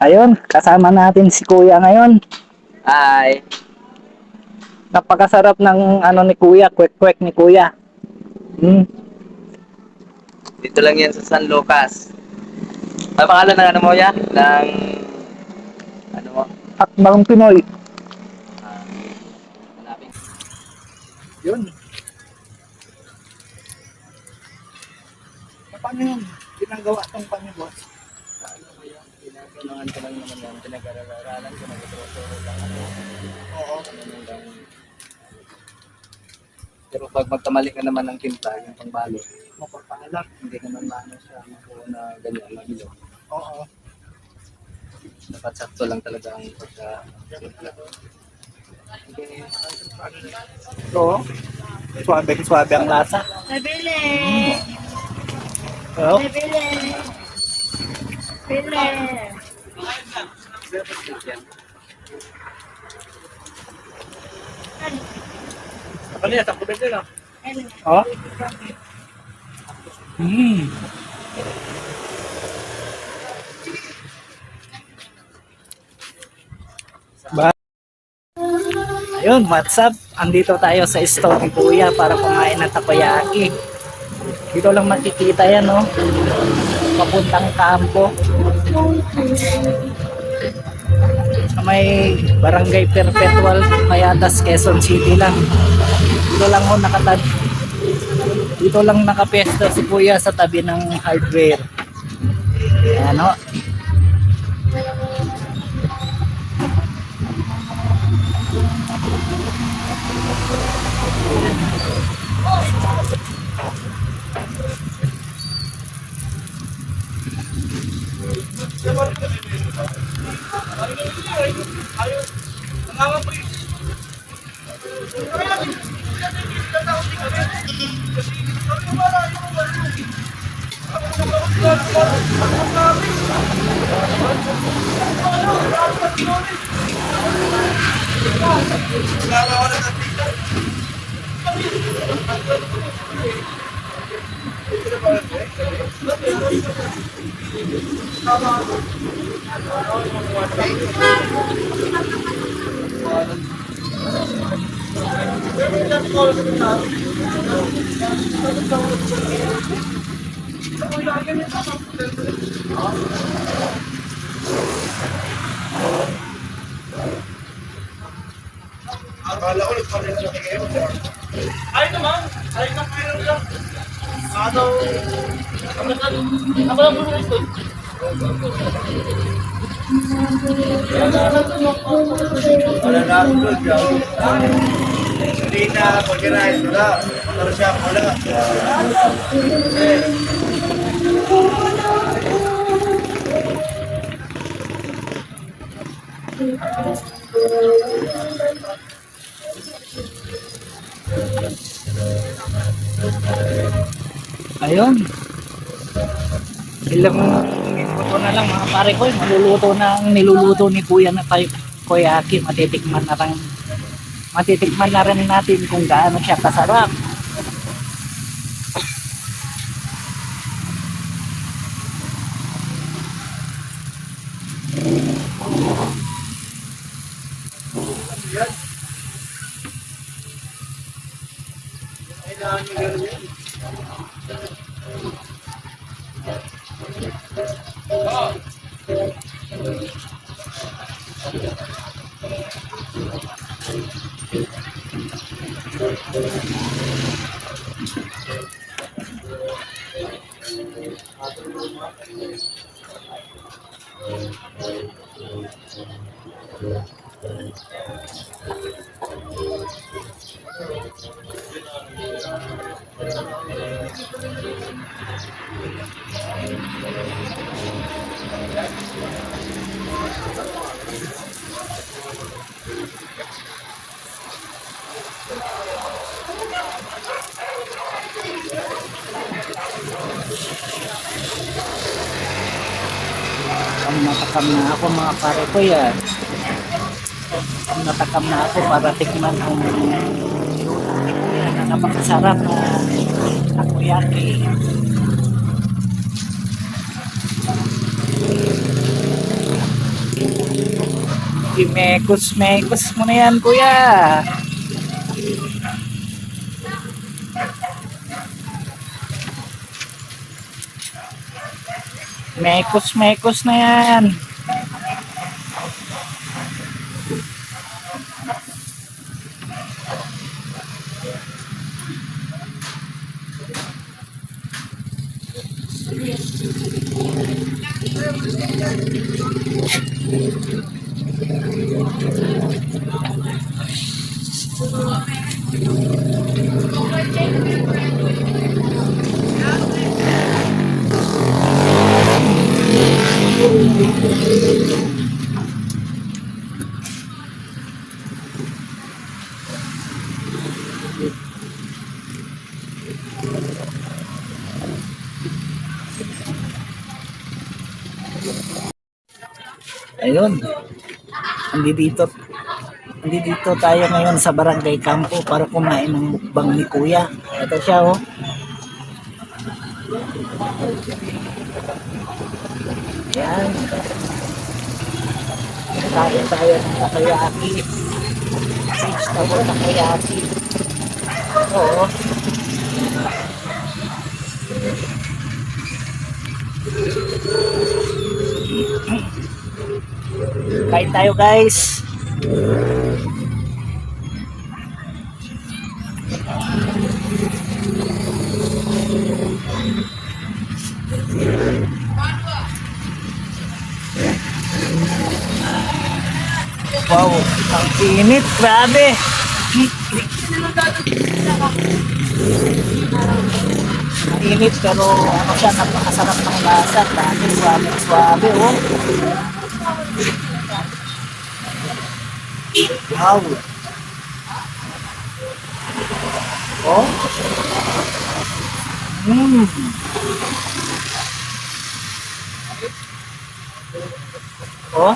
Ayun, kasama natin si Kuya ngayon. Hi. Napakasarap ng ano ni Kuya, kwek-kwek ni Kuya. Hmm. Dito lang yan sa San Lucas. Ano pangalan ng ano mo ya? Ng ano mo? Hakbang Pinoy. Ah, malapit. Yun. Paano yun? Ginagawa tong panibos? Ano ko yan? Pinaganoan ko lang naman yan. Pinag-aralan ko. Nag-turo lang ako. Oo. Ano lang. Pero pag magkamali ka naman ng timpla, yung pangbalo, Mapagpangalak. hindi naman maano siya makuha na ganyan, mabilo. Oo. Dapat sakto lang talaga ang pagka-timpla. So, swabe ang lasa. Nabili! Oh. Nabili! Bili! Ano yan? Sakto ba ito? Oh. Hmm. Ba Ayun, what's up? Andito tayo sa store ni Kuya para kumain ng takoyaki. Dito lang makikita yan, no? Papuntang kampo. Sa may Barangay Perpetual, Payatas, Quezon City lang. Dito lang ho dito lang nakapesto si Kuya sa tabi ng hardware. Ayan ho. Ay naman, ay na mayroon lang. Ano? Ako lang muna ito. Wala na ako doon, yaw. Hindi na pag-irahin, wala. Mataro siya, wala. Ayun. Ilang minuto na lang mga pare ko, maluluto na ang niluluto ni Kuya na tayo koyaki. Matitikman na rin natin kung gaano siya kasarap. Ang natakam na ako mga pare ko yan. Ang natakam na ako para tikman ang napakasarap na takoyaki. Imekos-mekos mo na yan, kuya. Mekos-mekos na yan. Ayun. Andito tayo ngayon sa Barangay Campo para kumain ng mukbang ni Kuya. Ito siya, oh. Ayan. Tayo ng takoyaki. 6 tabo takoyaki. Oo. Kain tayo, guys. Wow, ang init, grabe. Ang init pero ano siya, napakasarap ng lasa. Dahil swabe, oh. Wow. Oh. Oh.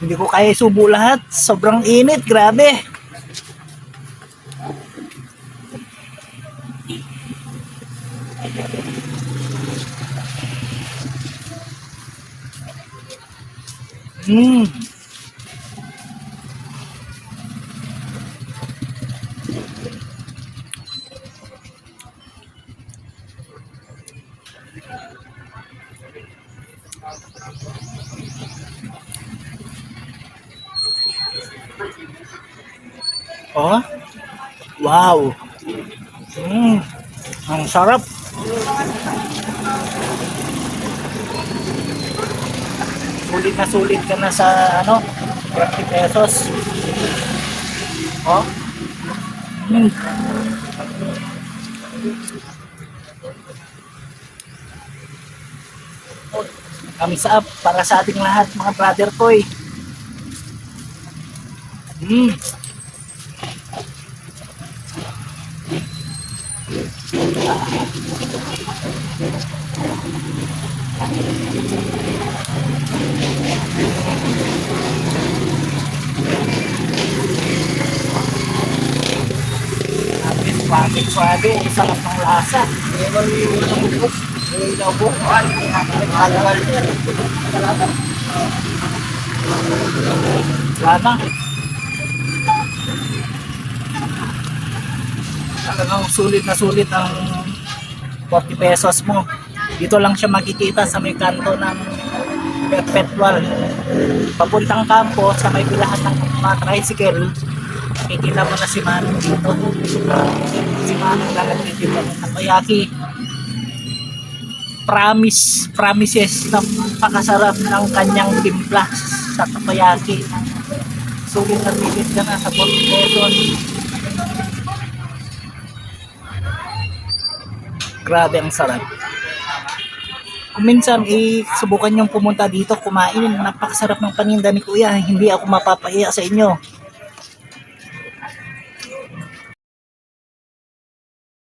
Hindi ko kaya isubo lahat. Sobrang init, grabe. Oh. Wow. Ang sarap. Sulit ka na sa 20 pesos. Oh. Thumbs up para sa ating lahat, mga brother ko. Swabe, sarap ng lasa. Wala. Talagang sulit na sulit ang 40 pesos mo. Dito lang siya makikita sa may kanto ng Perpetual. Papuntang kampo sa may pilahan ng mga tricycle. Makikita mo na si Manong dito. Si Manong lang nagtitinda ng takoyaki. Promises na pakasarap ng kanyang timpla sa takoyaki. Sulit na sulit ka na sa 40 pesos. Grabe ang sarap. Kung minsan subukan yung pumunta dito kumain, napakasarap ng paninda ni Kuya. Hindi ako mapapahiya sa inyo.